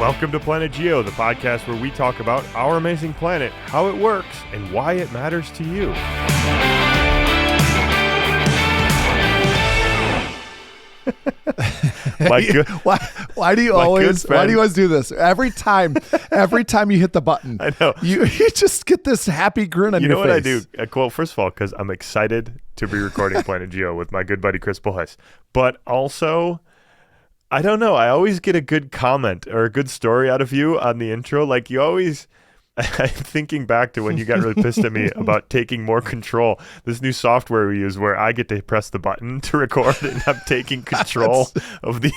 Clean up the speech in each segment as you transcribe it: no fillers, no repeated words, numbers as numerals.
Welcome to Planet Geo, the podcast where we talk about our amazing planet, how it works, and why it matters to you. Why do you always do this? Every time you hit the button, I know. You just get this happy grin on your face. You know what I do? Well, first of all, because I'm excited to be recording Planet Geo with my good buddy Chris Bullhuis. But also, I don't know. I always get a good comment or a good story out of you on the intro. Like you always, I'm thinking back to when you got really pissed at me about taking more control. This new software we use where I get to press the button to record and I'm taking control of the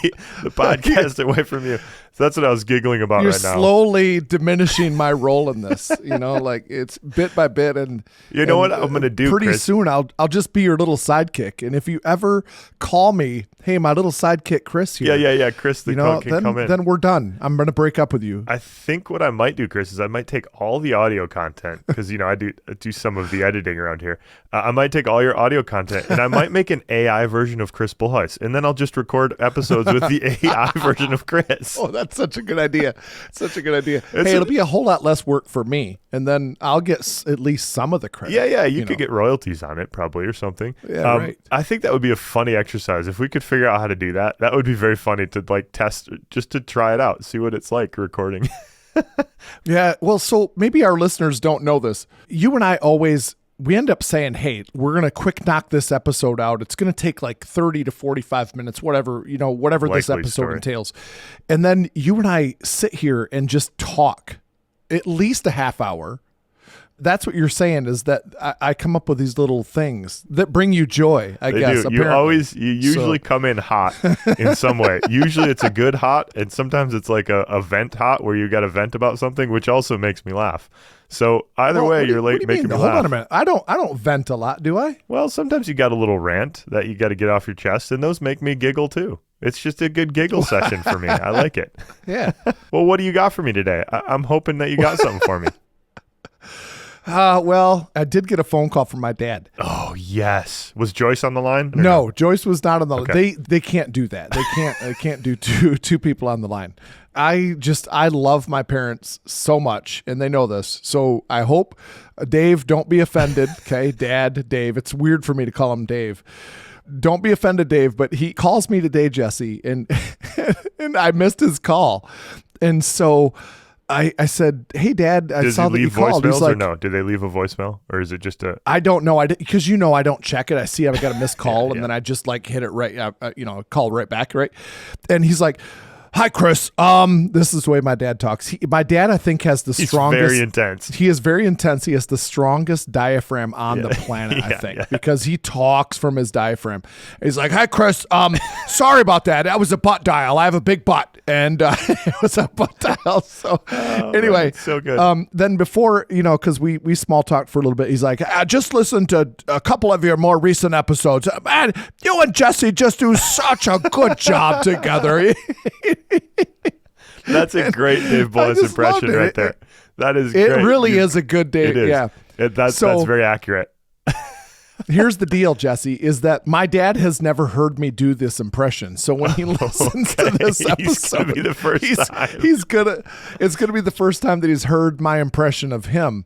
podcast away from you. So that's what I was giggling about right now. You're slowly diminishing my role in this, like it's bit by bit. And you know what I'm going to do, pretty Chris? soon I'll just be your little sidekick. And if you ever call me, hey, my little sidekick Chris here. Yeah, Chris can come in. Then we're done. I'm going to break up with you. I think what I might do, Chris, is I might take all the audio content because, I do some of the editing around here. I might take all your audio content and I might make an AI version of Chris Bullhuis. And then I'll just record episodes with the AI version of Chris. Oh, that's such a good idea. It'll be a whole lot less work for me. And then I'll get at least some of the credit. Yeah, you could get royalties on it probably or something. Yeah, right. I think that would be a funny exercise. If we could figure out how to do that, that would be very funny to test, just to try it out, see what it's like recording. Yeah, well, so maybe our listeners don't know this. You and I we end up saying, hey, we're going to quick knock this episode out. It's going to take like 30 to 45 minutes, whatever this episode entails. And then you and I sit here and just talk at least a half hour. That's what you're saying is that I come up with these little things that bring you joy, I guess. Do. You usually come in hot in some way. Usually it's a good hot, and sometimes it's like a vent hot where you got to vent about something, which also makes me laugh. So either way, you're making me laugh. Hold on a minute. I don't vent a lot, do I? Well, sometimes you got a little rant that you got to get off your chest, and those make me giggle too. It's just a good giggle session for me. I like it. Yeah. Well, what do you got for me today? I'm hoping that you got something for me. Well, I did get a phone call from my dad. Oh, yes. Was Joyce on the line? No, Joyce was not on the line. Okay. They can't do that. They can't do two people on the line. I love my parents so much, and they know this. So I hope, Dave, don't be offended. Okay, Dad, Dave. It's weird for me to call him Dave. Don't be offended, Dave. But he calls me today, Jesse, and and I missed his call, and so I said, hey, Dad, I saw that you called. Does he leave voicemails or no? Do they leave a voicemail or is it just a... I don't know. Because I don't check it. I see I've got a missed call and then I just hit it right, call right back, right? And he's like, hi, Chris. This is the way my dad talks. My dad, I think, has the strongest... He's very intense. He is very intense. He has the strongest diaphragm on the planet, I think, because he talks from his diaphragm. He's like, hi, Chris. Sorry about that. That was a butt dial. I have a big butt. And it was a butt dial. So anyway, man, so good. Then before, because we small talked for a little bit, he's like, I just listened to a couple of your more recent episodes. Man, you and Jesse just do such a good job together. That's a great Dave Bullhuis impression right there. That is great. It really is a good Dave. It is. Yeah. That's very accurate. Here's the deal, Jesse, is that my dad has never heard me do this impression. So when he listens to this episode, it's going to be the first time. It's going to be the first time that he's heard my impression of him.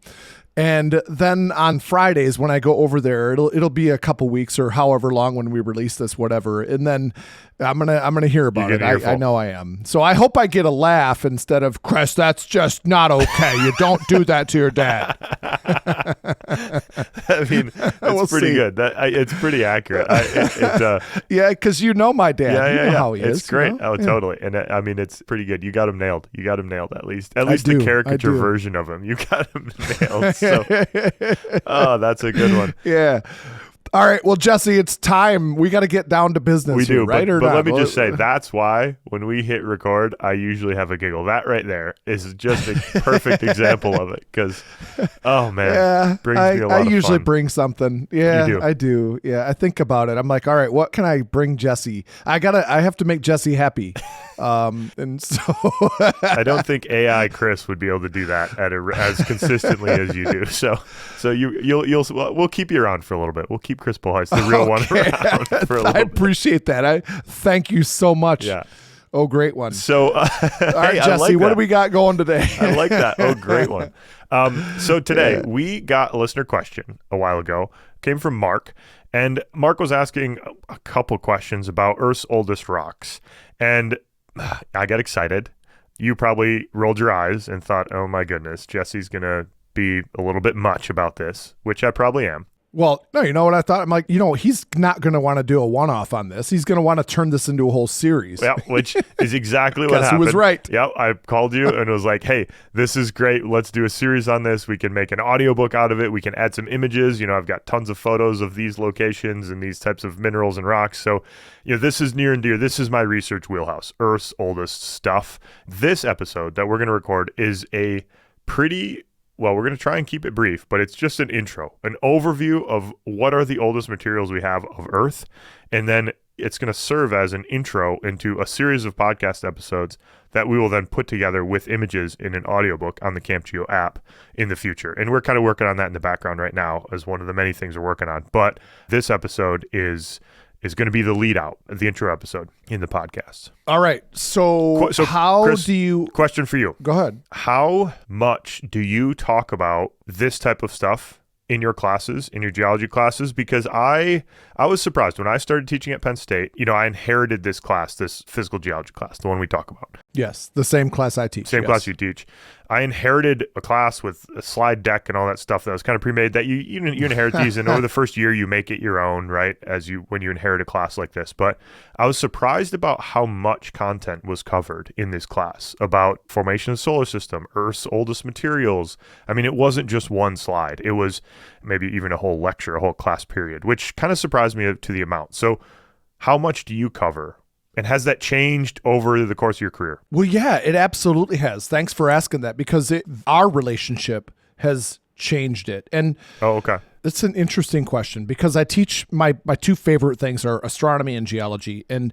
And then on Fridays when I go over there, it'll be a couple weeks or however long when we release this, whatever. And then I'm gonna hear about it. I know I am. So I hope I get a laugh instead of, Chris, that's just not okay. You don't do that to your dad. I mean, it's pretty good. It's pretty accurate. Yeah, because my dad. Yeah, you know how he is. It's great. Oh, totally. And I mean, it's pretty good. You got him nailed. At least the caricature version of him. You got him nailed. So, that's a good one. Yeah. All right. Well, Jesse, it's time. We got to get down to business. We do, right? But let me just say, that's why when we hit record, I usually have a giggle. That right there is just a perfect example of it. Because, oh man, brings me a lot of fun. I usually bring something. Yeah, you do. I do. Yeah, I think about it. I'm like, all right, what can I bring Jesse? I have to make Jesse happy. And so I don't think AI Chris would be able to do that as consistently as you do. So we'll keep you around for a little bit. We'll keep Chris Bullhuis, the real one, around for a little bit. I appreciate that. I thank you so much. Yeah. Oh, great one. So, All right, Jesse, what do we got going today? I like that. Oh, great one. So today we got a listener question a while ago. Came from Mark. And Mark was asking a couple questions about Earth's oldest rocks. And I got excited. You probably rolled your eyes and thought, oh my goodness, Jesse's going to be a little bit much about this, which I probably am. Well, no, you know what I thought? I'm like, he's not going to want to do a one-off on this. He's going to want to turn this into a whole series. Yeah, which is exactly what happened. Guess who was right? Yeah, I called you and was like, hey, this is great. Let's do a series on this. We can make an audiobook out of it. We can add some images. I've got tons of photos of these locations and these types of minerals and rocks. So, this is near and dear. This is my research wheelhouse, Earth's oldest stuff. This episode that we're going to record is a pretty... Well, we're going to try and keep it brief, but it's just an intro, an overview of what are the oldest materials we have of Earth. And then it's going to serve as an intro into a series of podcast episodes that we will then put together with images in an audiobook on the Camp Geo app in the future. And we're kind of working on that in the background right now as one of the many things we're working on. But this episode is going to be the lead out, the intro episode in the podcast. All right. So how Chris, do you... Question for you. Go ahead. How much do you talk about this type of stuff in your classes, in your geology classes? Because I was surprised when I started teaching at Penn State. I inherited this class, this physical geology class, the one we talk about. Yes, the same class I teach. Same class you teach. I inherited a class with a slide deck and all that stuff that was kind of pre-made. That you inherit these, and over the first year you make it your own, right? When you inherit a class like this. But I was surprised about how much content was covered in this class about formation of the solar system, Earth's oldest materials. I mean, it wasn't just one slide. It was maybe even a whole lecture, a whole class period, which kind of surprised me to the amount. So, how much do you cover? And has that changed over the course of your career? Well, yeah, it absolutely has. Thanks for asking that, because our relationship has changed it. And okay. It's an interesting question, because I teach my two favorite things are astronomy and geology. And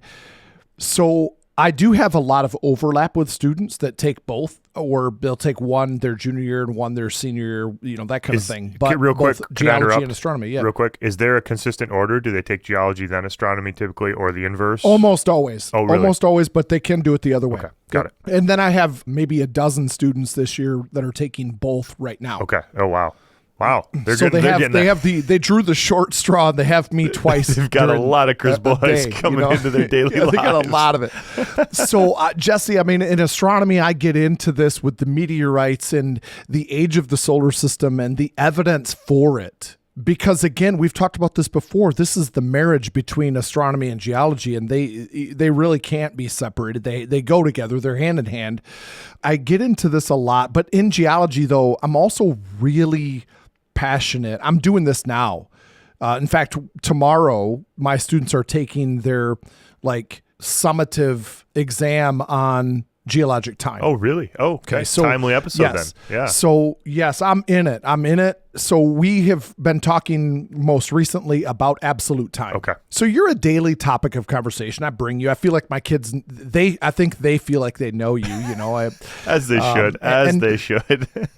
so I do have a lot of overlap with students that take both, or they'll take one their junior year and one their senior year, that kind of thing. But real quick, both geology and astronomy, yeah. Real quick, is there a consistent order? Do they take geology, then astronomy typically, or the inverse? Almost always. Oh, really? Almost always, but they can do it the other way. Okay, got it. And then I have maybe a dozen students this year that are taking both right now. Okay. Oh, wow. Wow. They drew the short straw, and they have me twice. They've got a lot of Chris Boys coming into their daily lives. They got a lot of it. So, Jesse, I mean, in astronomy, I get into this with the meteorites and the age of the solar system and the evidence for it. Because again, we've talked about this before. This is the marriage between astronomy and geology, and they really can't be separated. They go together. They're hand in hand. I get into this a lot, but in geology, though, I'm also really passionate. I'm doing this now. In fact, tomorrow, my students are taking their summative exam on geologic time. Oh, really? Oh, okay. So timely episode, yes. Then. Yeah. So yes, I'm in it. So we have been talking most recently about absolute time. Okay. So you're a daily topic of conversation. I bring you. I feel like my kids, I think they feel like they know you, As they should.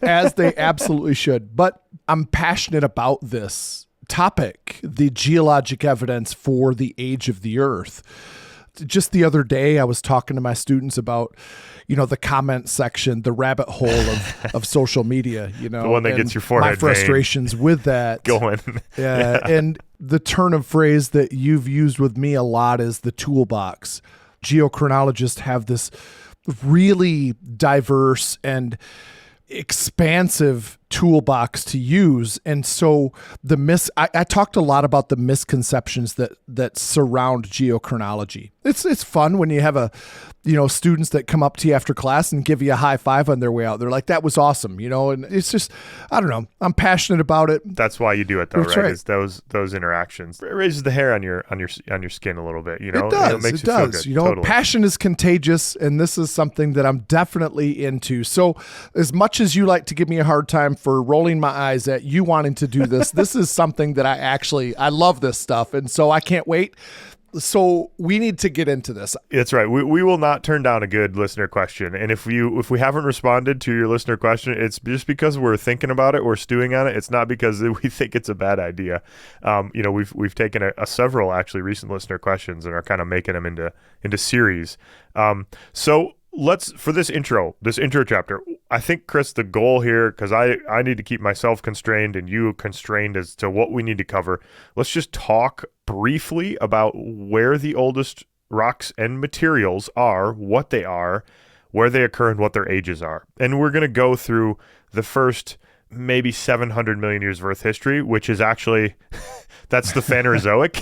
As they absolutely should. But I'm passionate about this topic, the geologic evidence for the age of the Earth. Just the other day, I was talking to my students about, the comment section, the rabbit hole of social media, the one that gets your forehead my frustrations with that. Going. Yeah. And the turn of phrase that you've used with me a lot is the toolbox. Geochronologists have this really diverse and expansive toolbox to use. And so I talked a lot about the misconceptions that surround geochronology. It's fun when you have students that come up to you after class and give you a high five on their way out. They're like, that was awesome, and it's just, I don't know. I'm passionate about it. That's why you do it though, That's right? It's those interactions. It raises the hair on your skin a little bit, It does. It makes it you feel does. good. Totally. Passion is contagious, and this is something that I'm definitely into. So as much as you like to give me a hard time for rolling my eyes at you wanting to do this, this is something that I love this stuff. And so I can't wait So we need to get into this. That's right. We will not turn down a good listener question. And if we haven't responded to your listener question, it's just because we're thinking about it, we're stewing on it. It's not because we think it's a bad idea. We've taken a several actually recent listener questions and are kind of making them into series. So let's, for this intro chapter, I think, Chris, the goal here, because I need to keep myself constrained and you constrained as to what we need to cover. Let's just talk briefly about where the oldest rocks and materials are, what they are, where they occur, and what their ages are. And we're going to go through the first maybe 700 million years of Earth history, which is actually... That's the Phanerozoic,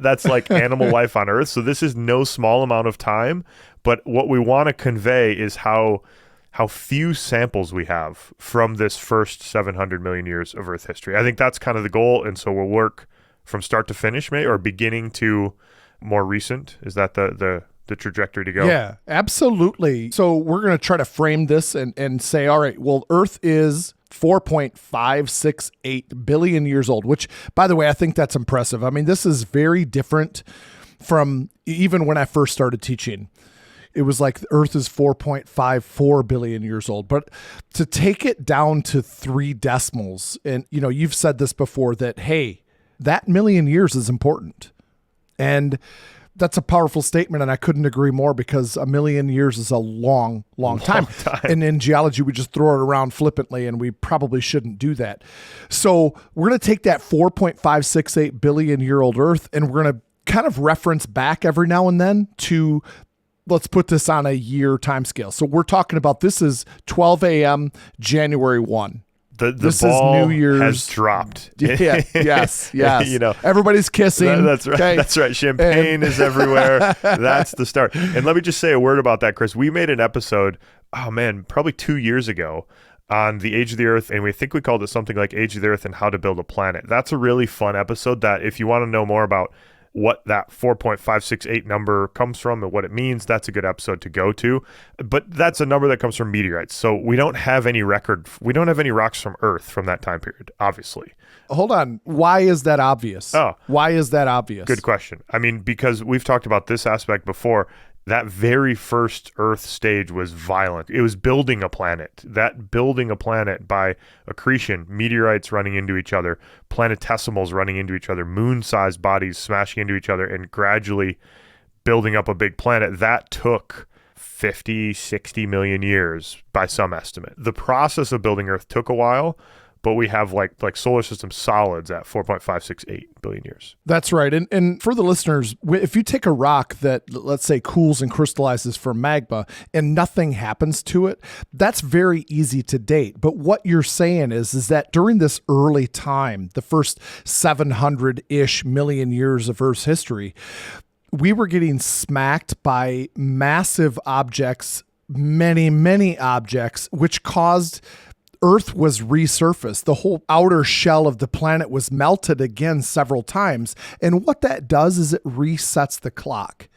that's like animal life on Earth. So this is no small amount of time, but what we want to convey is how few samples we have from this first 700 million years of Earth history. I think that's kind of the goal, and so we'll work from start to finish, maybe, or beginning to more recent. Is that the trajectory to go? Yeah, absolutely. So we're going to try to frame this and say, all right, well, Earth is 4.568 billion years old, which, by the way, I think that's impressive. I mean, this is very different from even when I first started teaching. It was like the Earth is 4.54 billion years old. But to take it down to 3 decimals, and, you've said this before that, hey, that million years is important. And that's a powerful statement, and I couldn't agree more, because a million years is a long time. And in geology, we just throw it around flippantly, and we probably shouldn't do that. So we're going to take that 4.568 billion year old Earth, and we're going to kind of reference back every now and then to, let's put this on a year time scale. So we're talking about, this is 12 a.m., January 1. This ball is New Year's has dropped. Yeah, yes. Everybody's kissing. That's right. Okay? That's right. Champagne is everywhere. That's the start. And let me just say a word about that, Chris. We made an episode, probably 2 years ago, on the age of the Earth, and we think we called it something like Age of the Earth and How to Build a Planet. That's a really fun episode that, if you want to know more about what that 4.568 number comes from and what it means, that's a good episode to go to. But that's a number that comes from meteorites. So we don't have any rocks from Earth from that time period, obviously. Hold on. Why is that obvious? Why is that obvious? Good question. I mean, because we've talked about this aspect before. That very first Earth stage was violent. It was building a planet. That building a planet by accretion, meteorites running into each other, planetesimals running into each other, moon-sized bodies smashing into each other, and gradually building up a big planet. That took 50, 60 million years by some estimate. The process of building Earth took a while, but we have like solar system solids at 4.568 billion years. That's right. And for the listeners, if you take a rock that, let's say, cools and crystallizes from magma and nothing happens to it, that's very easy to date. But what you're saying is that during this early time, the first 700-ish million years of Earth's history, we were getting smacked by massive objects, many objects, which caused Earth was resurfaced. The whole outer shell of the planet was melted again several times. And what that does is it resets the clock.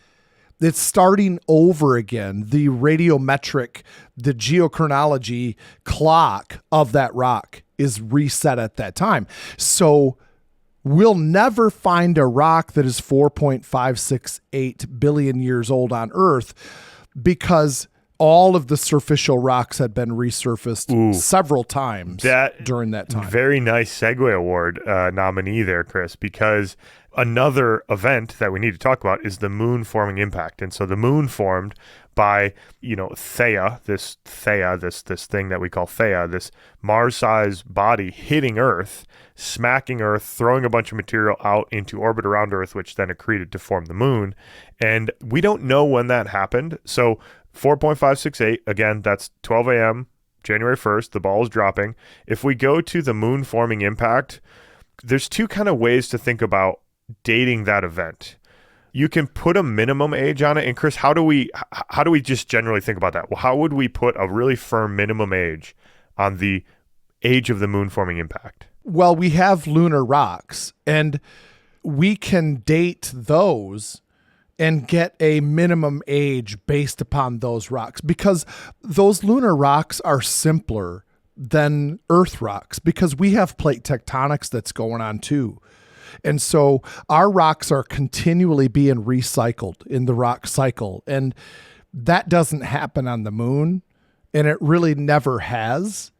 It's starting over again. The radiometric, the geochronology clock of that rock is reset at that time. So we'll never find a rock that is 4.568 billion years old on Earth, because all of the superficial rocks had been resurfaced several times during that time. Very nice Segway Award nominee there, Chris, because another event that we need to talk about is the moon forming impact. And so the moon formed by, Theia, this thing that we call Theia, this Mars-sized body hitting Earth, smacking Earth, throwing a bunch of material out into orbit around Earth, which then accreted to form the moon. And we don't know when that happened. So 4.568, again, that's 12 a.m., January 1st, the ball is dropping. If we go to the moon forming impact, there's 2 kind of ways to think about dating that event. You can put a minimum age on it. And Chris, how do we just generally think about that? Well, how would we put a really firm minimum age on the age of the moon forming impact? Well, we have lunar rocks, and we can date those and get a minimum age based upon those rocks, because those lunar rocks are simpler than Earth rocks, because we have plate tectonics that's going on too. And so our rocks are continually being recycled in the rock cycle. And that doesn't happen on the moon, and it really never has.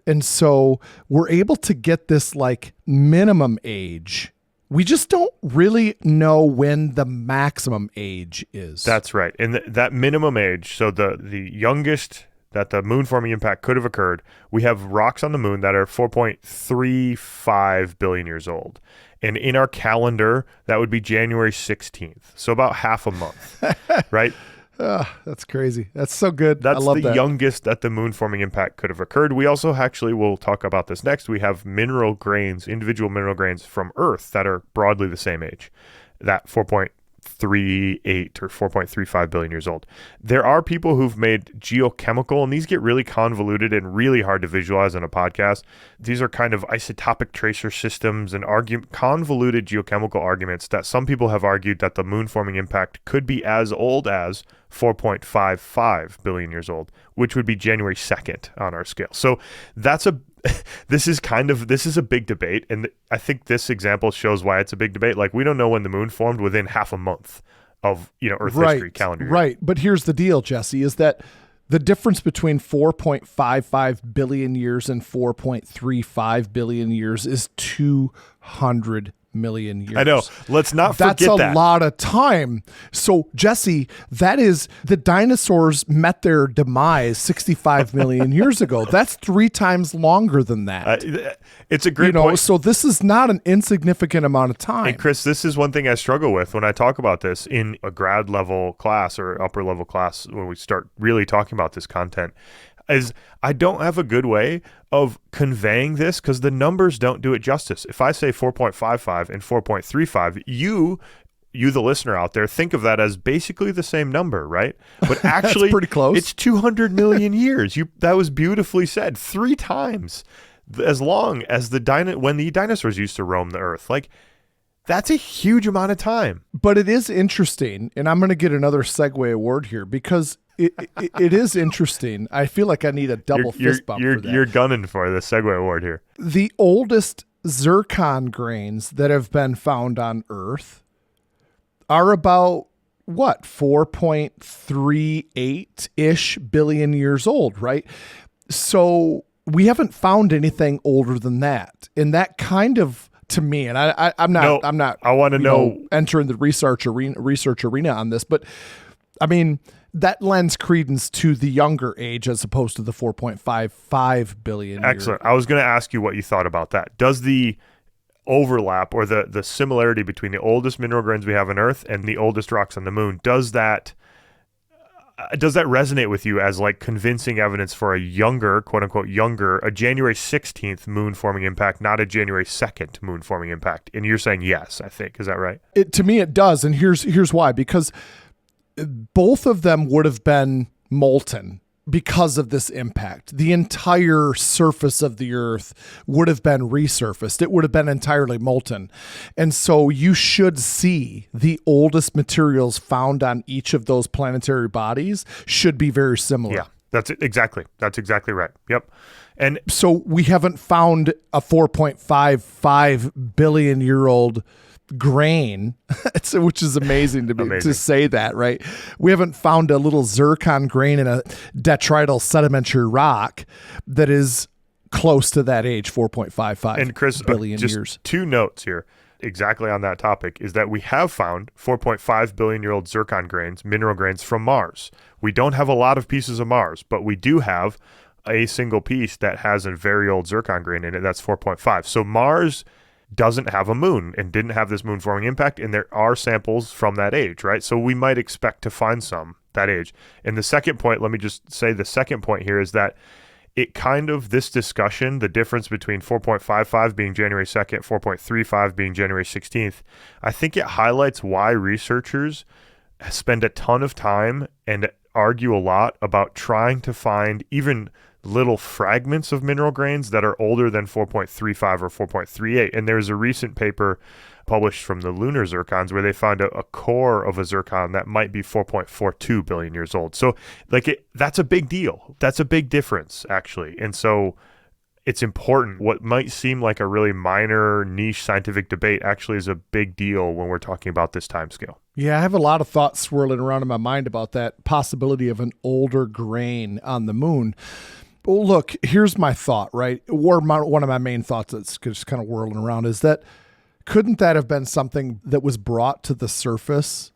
And so we're able to get this like minimum age. We just don't really know when the maximum age is. That's right. And that minimum age, so the youngest that the moon forming impact could have occurred, we have rocks on the moon that are 4.35 billion years old. And in our calendar, that would be January 16th. So about half a month, right? That's crazy. That's so good. That's I love the that. youngest that the moon forming impact could have occurred. We also actually will talk about this next. We have mineral grains, individual mineral grains from Earth that are broadly the same age, that 4.38 or 4.35 billion years old. There are people who've made geochemical, and these get really convoluted and really hard to visualize on a podcast. These are kind of isotopic tracer systems and convoluted geochemical arguments that some people have argued that the moon forming impact could be as old as 4.55 billion years old, which would be January 2nd on our scale. So this is a big debate. And I think this example shows why it's a big debate. Like, we don't know when the moon formed within half a month of, Earth history calendar year. Right. But here's the deal, Jesse, is that the difference between 4.55 billion years and 4.35 billion years is 200 million years. I know. Let's not forget that. That's a lot of time. So, Jesse, that is, the dinosaurs met their demise 65 million years ago. That's 3 times longer than that. It's a great point. So this is not an insignificant amount of time. And Chris, this is one thing I struggle with when I talk about this in a grad level class or upper level class when we start really talking about this content. Is I don't have a good way of conveying this because the numbers don't do it justice. If I say 4.55 and 4.35, you the listener out there, think of that as basically the same number, right? But actually, pretty close. It's 200 million years. That was beautifully said. 3 times as long as when the dinosaurs used to roam the earth. Like, that's a huge amount of time. But it is interesting, and I'm going to get another segue award here because it is interesting. I feel like I need a double fist bump for that. You're gunning for the segue award here. The oldest zircon grains that have been found on Earth are about, 4.38-ish billion years old, right? So we haven't found anything older than that. And that kind of, to me, and I'm not I want to know entering the research arena on this, but I mean, that lends credence to the younger age as opposed to the 4.55 billion. Excellent. I was going to ask you what you thought about that. Does the overlap or the similarity between the oldest mineral grains we have on Earth and the oldest rocks on the moon, does that resonate with you as like convincing evidence for a younger, quote unquote, a January 16th moon forming impact, not a January 2nd moon forming impact? And you're saying yes, I think. Is that right? To me, it does. And here's why. Because both of them would have been molten because of this impact. The entire surface of the Earth would have been resurfaced. It would have been entirely molten. And so you should see the oldest materials found on each of those planetary bodies should be very similar. Yeah, that's exactly right. Yep. And so we haven't found a 4.55 billion year old grain, which is amazing to me to say that, right? We haven't found a little zircon grain in a detrital sedimentary rock that is close to that age, 4.55 and Chris, billion just years. 2 notes here exactly on that topic is that we have found 4.5 billion year old zircon grains, mineral grains from Mars. We don't have a lot of pieces of Mars, but we do have a single piece that has a very old zircon grain in it. That's 4.5. So Mars doesn't have a moon and didn't have this moon forming impact, and there are samples from that age, right? So we might expect to find some that age. And the second point, let me just say the second point here is that it kind of, this discussion, the difference between 4.55 being January 2nd, 4.35 being January 16th, I think it highlights why researchers spend a ton of time and argue a lot about trying to find even little fragments of mineral grains that are older than 4.35 or 4.38. And there's a recent paper published from the lunar zircons where they found a core of a zircon that might be 4.42 billion years old. So that's a big deal. That's a big difference, actually. And so it's important. What might seem like a really minor niche scientific debate actually is a big deal when we're talking about this timescale. Yeah, I have a lot of thoughts swirling around in my mind about that possibility of an older grain on the moon. Well, look, here's my thought, right? Or one of my main thoughts that's just kind of whirling around is that couldn't that have been something that was brought to the surface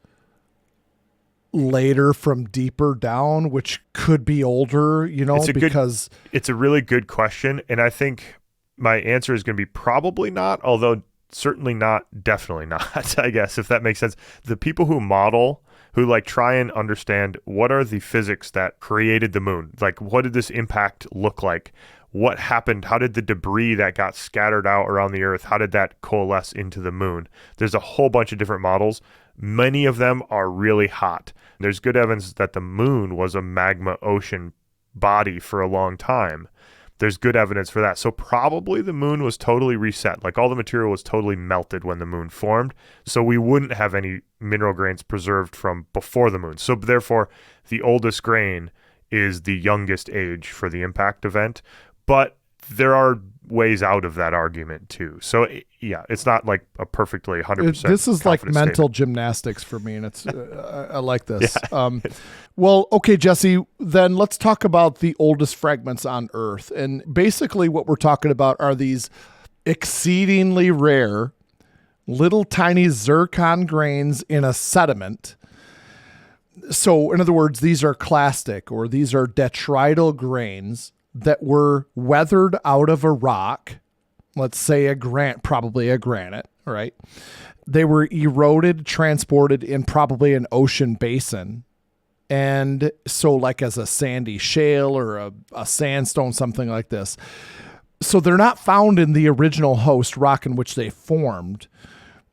later from deeper down, which could be older, it's a really good question. And I think my answer is going to be probably not, although certainly not, definitely not, I guess, if that makes sense. The people who model, who like try and understand what are the physics that created the moon? Like, what did this impact look like? What happened? How did the debris that got scattered out around the Earth, how did that coalesce into the moon? There's a whole bunch of different models. Many of them are really hot. There's good evidence that the moon was a magma ocean body for a long time. There's good evidence for that. So probably the moon was totally reset. Like all the material was totally melted when the moon formed. So we wouldn't have any mineral grains preserved from before the moon. So therefore, the oldest grain is the youngest age for the impact event. But there are ways out of that argument too. So yeah, it's not like a perfectly 100%. This is like mental statement. Gymnastics for me, and it's I like this. Yeah. Well, okay, Jesse, then let's talk about the oldest fragments on Earth. And basically what we're talking about are these exceedingly rare little tiny zircon grains in a sediment. So in other words, these are clastic, or these are detrital grains that were weathered out of a rock, let's say probably a granite, right? They were eroded, transported in probably an ocean basin. And so like as a sandy shale or a sandstone, something like this. So they're not found in the original host rock in which they formed.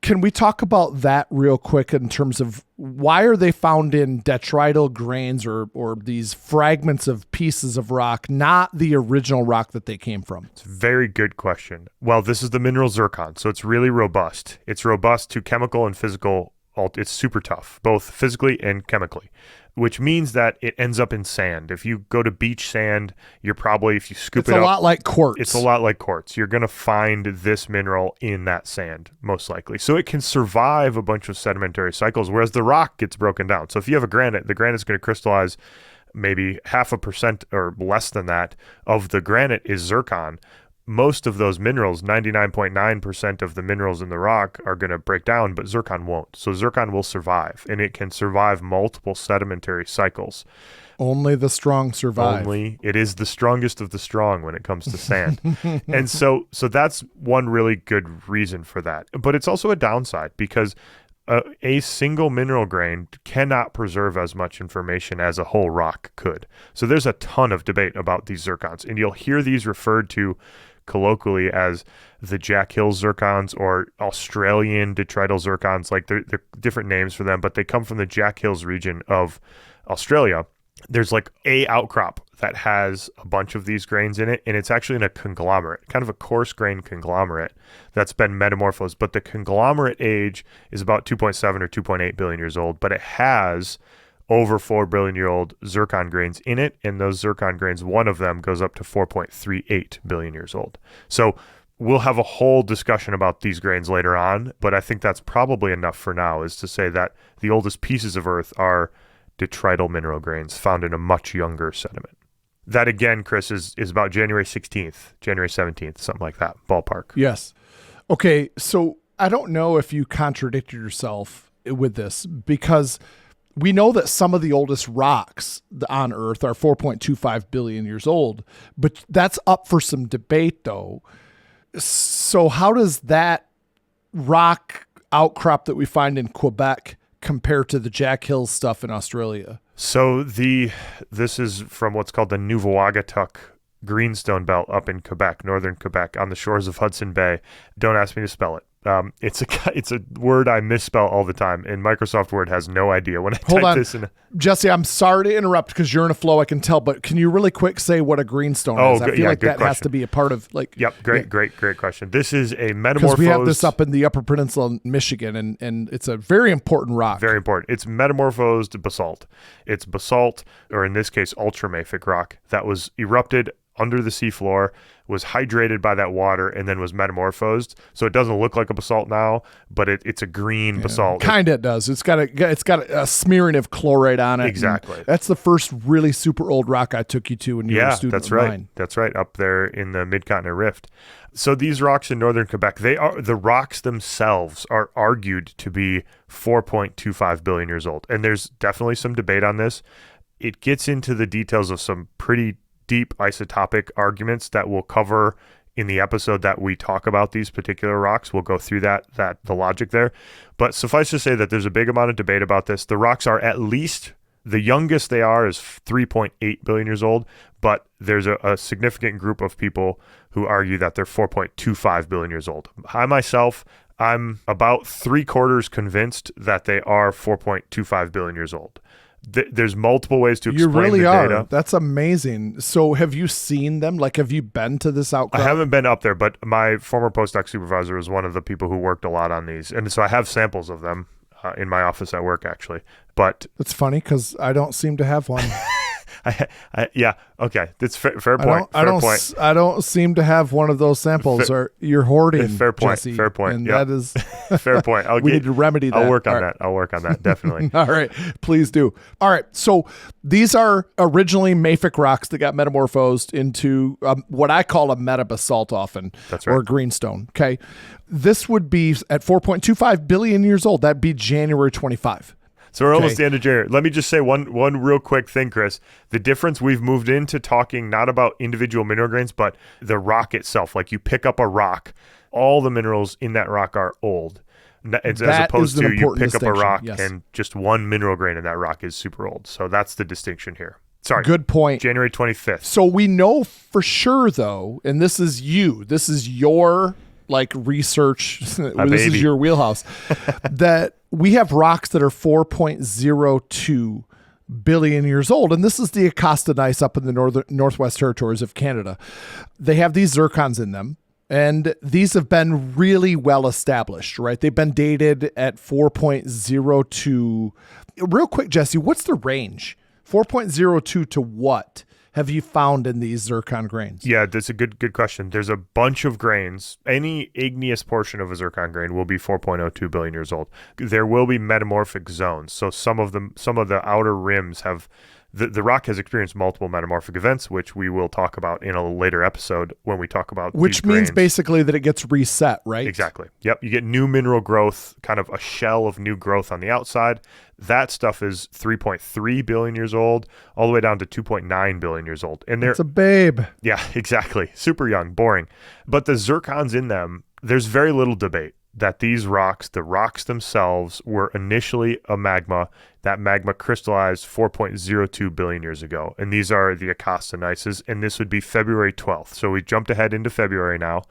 Can we talk about that real quick in terms of why are they found in detrital grains or these fragments of pieces of rock, not the original rock that they came from? It's a very good question. Well, this is the mineral zircon, so it's really robust. It's robust to chemical and physical. It's super tough, both physically and chemically, which means that it ends up in sand. If you go to beach sand, if you scoop it up. It's a lot like quartz. It's a lot like quartz. You're going to find this mineral in that sand, most likely. So it can survive a bunch of sedimentary cycles, whereas the rock gets broken down. So if you have a granite, the granite's going to crystallize maybe 0.5% or less than that of the granite is zircon. Most of those minerals, 99.9% of the minerals in the rock are going to break down, but zircon won't. So zircon will survive, and it can survive multiple sedimentary cycles. Only the strong survive. It is the strongest of the strong when it comes to sand. And so that's one really good reason for that. But it's also a downside because a single mineral grain cannot preserve as much information as a whole rock could. So there's a ton of debate about these zircons, and you'll hear these referred to colloquially as the Jack Hill zircons or Australian detrital zircons. Like they're different names for them, but they come from the Jack Hills region of Australia. There's like a outcrop that has a bunch of these grains in it, and it's actually in a conglomerate, kind of a coarse grain conglomerate that's been metamorphosed. But the conglomerate age is about 2.7 or 2.8 billion years old, but it has over 4 billion year old zircon grains in it. And those zircon grains, one of them goes up to 4.38 billion years old. So we'll have a whole discussion about these grains later on, but I think that's probably enough for now, is to say that the oldest pieces of Earth are detrital mineral grains found in a much younger sediment. That again, Chris, is about January 16th, January 17th, something like that, ballpark. Yes. Okay, so I don't know if you contradicted yourself with this, because we know that some of the oldest rocks on Earth are 4.25 billion years old, but that's up for some debate though. So how does that rock outcrop that we find in Quebec compare to the Jack Hills stuff in Australia? So this is from what's called the Nuvuagatuck Greenstone Belt up in Quebec, northern Quebec, on the shores of Hudson Bay. Don't ask me to spell it. It's a word I misspell all the time, and Microsoft Word has no idea when I type this in. Jesse, I'm sorry to interrupt because you're in a flow, I can tell, but can you really quick say what a greenstone is? I feel like that question has to be a part of Yep, great question. This is a metamorphosed. Because we have this up in the Upper Peninsula in Michigan, and it's a very important rock. Very important. It's metamorphosed basalt. It's basalt, or in this case, ultramafic rock that was erupted under the seafloor, was hydrated by that water, and then was metamorphosed. So it doesn't look like a basalt now, but it's a green basalt. Kind of does. It's got a smearing of chloride on it. Exactly. That's the first really super old rock I took you to when you were a student that's of right. mine. That's right, up there in the Mid-Continent Rift. So these rocks in northern Quebec, the rocks themselves are argued to be 4.25 billion years old. And there's definitely some debate on this. It gets into the details of some pretty deep isotopic arguments that we'll cover in the episode that we talk about these particular rocks. We'll go through the logic there. But suffice to say that there's a big amount of debate about this. The rocks are at least, the youngest they are is 3.8 billion years old, but there's a significant group of people who argue that they're 4.25 billion years old. I myself, I'm about 3/4 convinced that they are 4.25 billion years old. There's multiple ways to explain you really the are. data. That's amazing. So have you seen them? Like, have you been to this outcrop? I haven't been up there, but my former postdoc supervisor was one of the people who worked a lot on these. And so I have samples of them in my office at work, actually. But it's funny because I don't seem to have one. yeah, okay. That's fair point. I don't seem to have one of those samples. Or you're hoarding. Fair point. Jesse, Fair point. And yep. that is fair point. We need to remedy that. I'll work on that. I'll work on that. Definitely. All right, please do. All right, so these are originally mafic rocks that got metamorphosed into what I call a metabasalt often. That's right. Or greenstone. Okay, this would be at 4.25 billion years old. That'd be January 25. So we're almost the end of January. Let me just say one real quick thing, Chris. The difference, we've moved into talking not about individual mineral grains, but the rock itself. Like you pick up a rock, all the minerals in that rock are old. As opposed to you pick up a rock and just one mineral grain in that rock is super old. So that's the distinction here. Sorry. Good point. January 25th. So we know for sure, though, and this is your like research, this is your wheelhouse, that we have rocks that are 4.02 billion years old. And this is the Acosta gneiss up in the Northwest Territories of Canada. They have these zircons in them. And these have been really well established, right? They've been dated at 4.02. Real quick, Jesse, what's the range? 4.02 to what have you found in these zircon grains? Yeah, that's a good question. There's a bunch of grains. Any igneous portion of a zircon grain will be 4.02 billion years old. There will be metamorphic zones. So some of the outer rims have the rock has experienced multiple metamorphic events, which we will talk about in a later episode when we talk about which means basically that it gets reset, right? Exactly. Yep. You get new mineral growth, kind of a shell of new growth on the outside. That stuff is 3.3 billion years old, all the way down to 2.9 billion years old. And it's a babe. Yeah, exactly. Super young, boring. But the zircons in them, there's very little debate that these rocks, the rocks themselves, were initially a magma. That magma crystallized 4.02 billion years ago. And these are the Acosta gneisses, and this would be February 12th. So we jumped ahead into February now,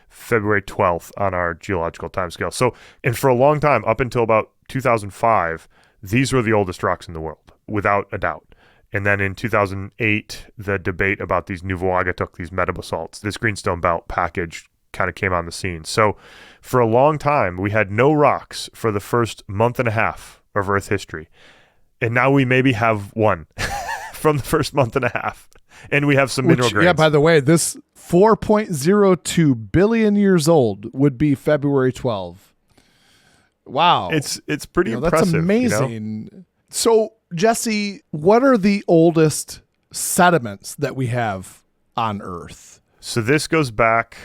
February 12th on our geological timescale. So, and for a long time, up until about 2005, these were the oldest rocks in the world, without a doubt. And then in 2008, the debate about these Nouveau Agatok, these metabasalts, this greenstone belt package kind of came on the scene. So for a long time, we had no rocks for the first month and a half of Earth history. And now we maybe have one from the first month and a half. And we have some mineral grains. Yeah, by the way, this 4.02 billion years old would be February 12. Wow. It's pretty impressive. That's amazing. So, Jesse, what are the oldest sediments that we have on Earth? So this goes back...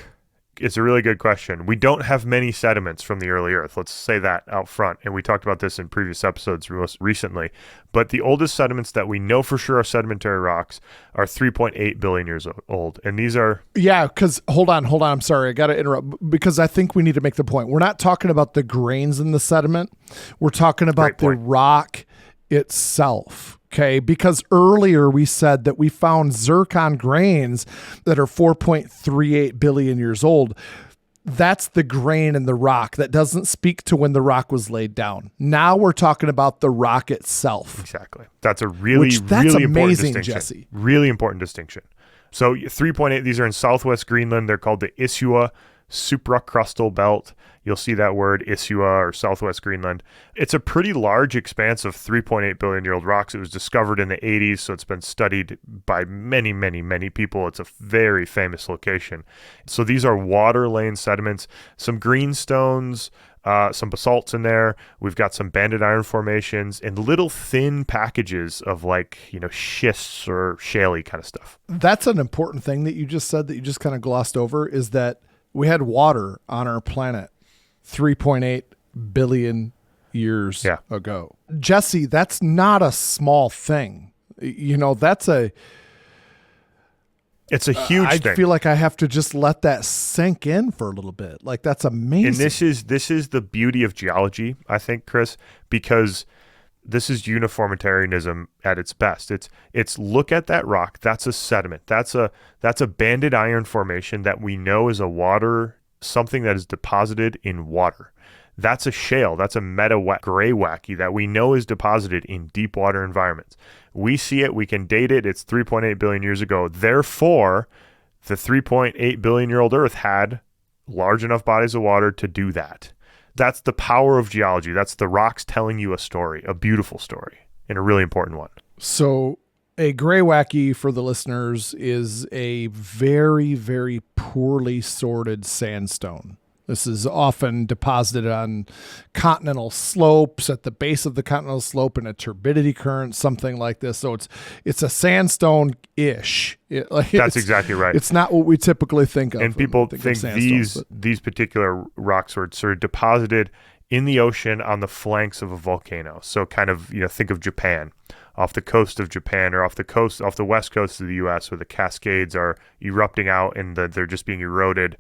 It's a really good question. We don't have many sediments from the early Earth. Let's say that out front. And we talked about this in previous episodes most recently. But the oldest sediments that we know for sure are sedimentary rocks are 3.8 billion years old. And these are... Yeah, because hold on. I'm sorry. I got to interrupt because I think we need to make the point. We're not talking about the grains in the sediment. We're talking about the rock itself. Okay, because earlier we said that we found zircon grains that are 4.38 billion years old. That's the grain in the rock. That doesn't speak to when the rock was laid down. Now we're talking about the rock itself. Exactly. That's a really amazing, important distinction. Jesse. Really important distinction. So 3.8, these are in southwest Greenland. They're called the Isua supracrustal belt. You'll see that word Isua or Southwest Greenland. It's a pretty large expanse of 3.8 billion year old rocks. It was discovered in the 80s, so it's been studied by many, many, many people. It's a very famous location. So these are water lane sediments, some greenstones, some basalts in there. We've got some banded iron formations and little thin packages of like, schists or shaly kind of stuff. That's an important thing that you just said that you just kind of glossed over, is that we had water on our planet 3.8 billion years ago. Jesse, that's not a small thing. It's a huge thing. I feel like I have to just let that sink in for a little bit. Like, that's amazing. And this is the beauty of geology, I think, Chris, because this is uniformitarianism at its best. It's look at that rock. That's a sediment. That's a banded iron formation that we know is something that is deposited in water. That's a shale. That's a greywacke that we know is deposited in deep water environments. We see it. We can date it. It's 3.8 billion years ago. Therefore, the 3.8 billion year old Earth had large enough bodies of water to do that. That's the power of geology. That's the rocks telling you a story, a beautiful story, and a really important one. So a greywacke, for the listeners, is a very, very poorly sorted sandstone. This is often deposited on continental slopes, at the base of the continental slope in a turbidity current, something like this. So it's a sandstone-ish. That's exactly right. It's not what we typically think of. And people think these particular rocks were sort of deposited in the ocean on the flanks of a volcano. So kind of, think of Japan, off the coast of Japan, or off the west coast of the U.S., where the Cascades are erupting out and they're just being eroded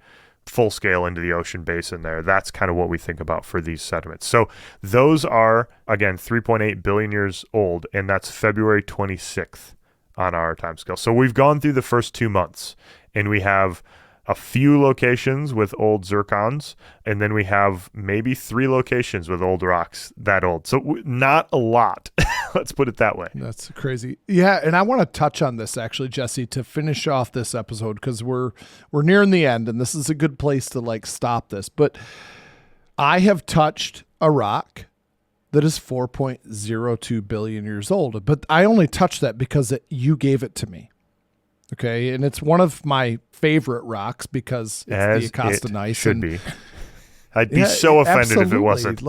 full scale into the ocean basin there. That's kind of what we think about for these sediments. So those are, again, 3.8 billion years old, and that's February 26th on our time scale. So we've gone through the first 2 months, and we have a few locations with old zircons, and then we have maybe 3 locations with old rocks that old. So not a lot. Let's put it that way. That's crazy. Yeah, and I want to touch on this, actually, Jesse, to finish off this episode, because we're nearing the end, and this is a good place to stop this. But I have touched a rock that is 4.02 billion years old, but I only touched that because you gave it to me. Okay, and it's one of my favorite rocks because it's the Acosta Gneiss. Should be. I'd be so offended if it wasn't.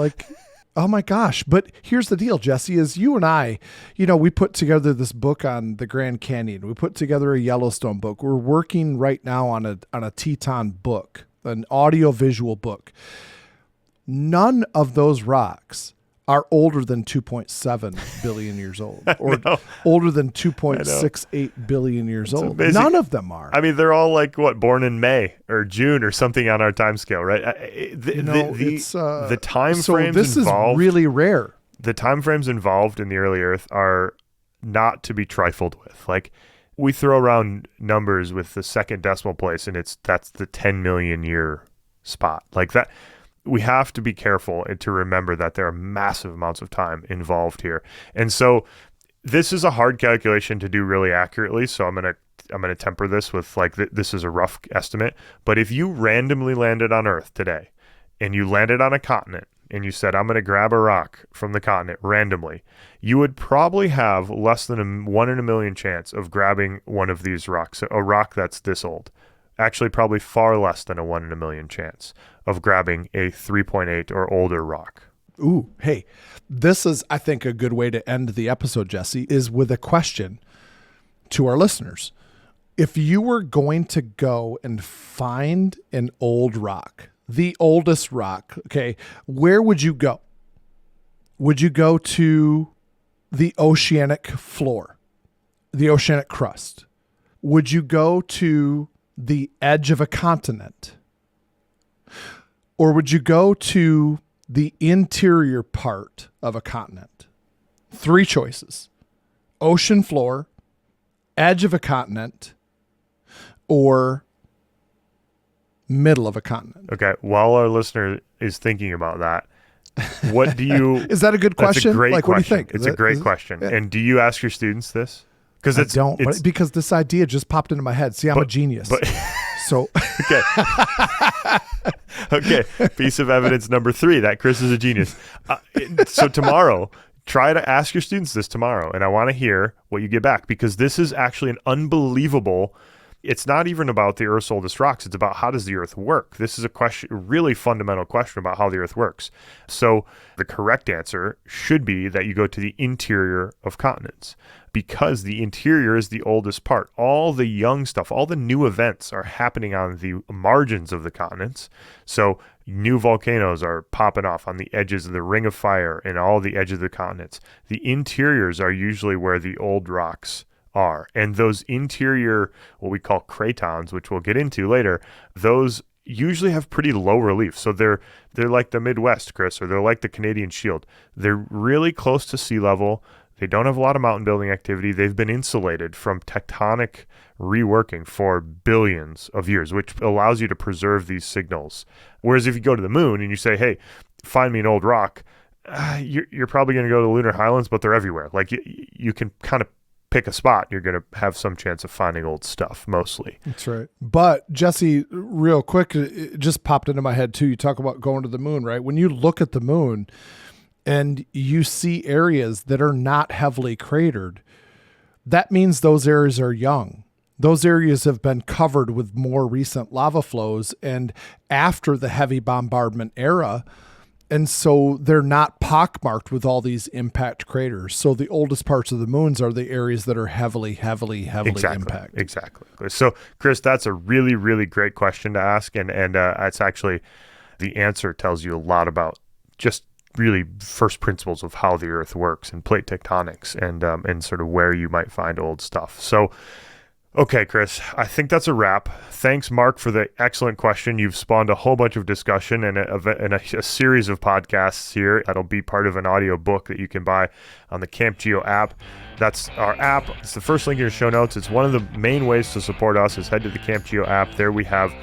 Oh my gosh. But here's the deal, Jesse, is you and I, we put together this book on the Grand Canyon. We put together a Yellowstone book. We're working right now on a Teton book, an audio-visual book. None of those rocks are older than 2.7 billion years old, or older than 2.68 billion years old. Amazing. None of them are. I mean, they're all born in May or June or something on our time scale, right? The time frames this involved, is really rare. The time frames involved in the early Earth are not to be trifled with. We throw around numbers with the second decimal place, and that's the 10 million year spot. That. We have to be careful and to remember that there are massive amounts of time involved here. And so this is a hard calculation to do really accurately. So I'm going to temper this with this is a rough estimate. But if you randomly landed on Earth today and you landed on a continent and you said, I'm going to grab a rock from the continent randomly, you would probably have less than a 1 in a million chance of grabbing one of these rocks, a rock that's this old. Actually, probably far less than a 1 in a million chance of grabbing a 3.8 or older rock. Ooh, hey, this is, I think, a good way to end the episode, Jesse, is with a question to our listeners. If you were going to go and find an old rock, the oldest rock, okay, where would you go? Would you go to the oceanic floor, the oceanic crust? Would you go to the edge of a continent? Or would you go to the interior part of a continent? 3 choices: ocean floor, edge of a continent, or middle of a continent. Okay. While our listener is thinking about that, what do you... Is that a good question? That's a great question. What do you think? It's a great question. Yeah. And do you ask your students this? Because this idea just popped into my head. See, I'm a genius. So Okay. Okay. Piece of evidence number 3 that Chris is a genius. So tomorrow, try to ask your students this tomorrow, and I want to hear what you get back, because this is actually an unbelievable. It's not even about the Earth's oldest rocks. It's about how does the Earth work? This is a question, a really fundamental question about how the Earth works. So the correct answer should be that you go to the interior of continents, because the interior is the oldest part. All the young stuff, all the new events are happening on the margins of the continents. So new volcanoes are popping off on the edges of the Ring of Fire and all the edges of the continents. The interiors are usually where the old rocks are. And those interior, what we call cratons, which we'll get into later, those usually have pretty low relief. So they're like the Midwest, Chris, or they're like the Canadian Shield. They're really close to sea level. They don't have a lot of mountain building activity. They've been insulated from tectonic reworking for billions of years, which allows you to preserve these signals. Whereas if you go to the moon and you say, hey, find me an old rock, you're probably going to go to the lunar highlands, but they're everywhere. Like you can kind of pick a spot, you're going to have some chance of finding old stuff, mostly. That's right. But Jesse, real quick, it just popped into my head too. You talk about going to the moon, right? When you look at the moon and you see areas that are not heavily cratered, that means those areas are young. Those areas have been covered with more recent lava flows and after the heavy bombardment era. And so they're not pockmarked with all these impact craters. So the oldest parts of the moons are the areas that are heavily impacted. Exactly. So, Chris, that's a really, really great question to ask. And it's actually, the answer tells you a lot about just really first principles of how the Earth works and plate tectonics and sort of where you might find old stuff. So, okay, Chris, I think that's a wrap. Thanks, Mark, for the excellent question. You've spawned a whole bunch of discussion and a series of podcasts here that'll be part of an audio book that you can buy on the Camp Geo app. That's our app. It's the first link in your show notes. It's one of the main ways to support us is head to the Camp Geo app. There we have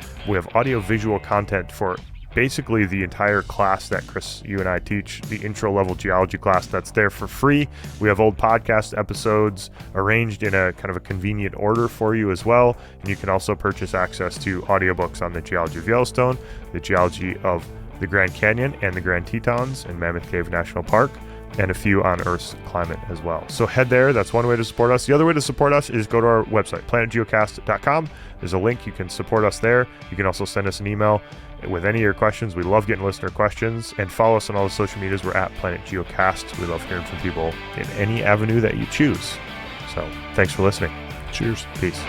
audio visual content for basically the entire class that Chris, you and I teach, the intro level geology class, that's there for free. We have old podcast episodes arranged in a kind of a convenient order for you as well. And you can also purchase access to audiobooks on the geology of Yellowstone, the geology of the Grand Canyon and the Grand Tetons in Mammoth Cave National Park, and a few on Earth's climate as well. So head there. That's one way to support us. The other way to support us is go to our website, planetgeocast.com. There's a link. You can support us there. You can also send us an email with any of your questions. We love getting listener questions. And follow us on all the social medias. We're at Planet Geocast. We love hearing from people in any avenue that you choose. So thanks for listening. Cheers. Peace.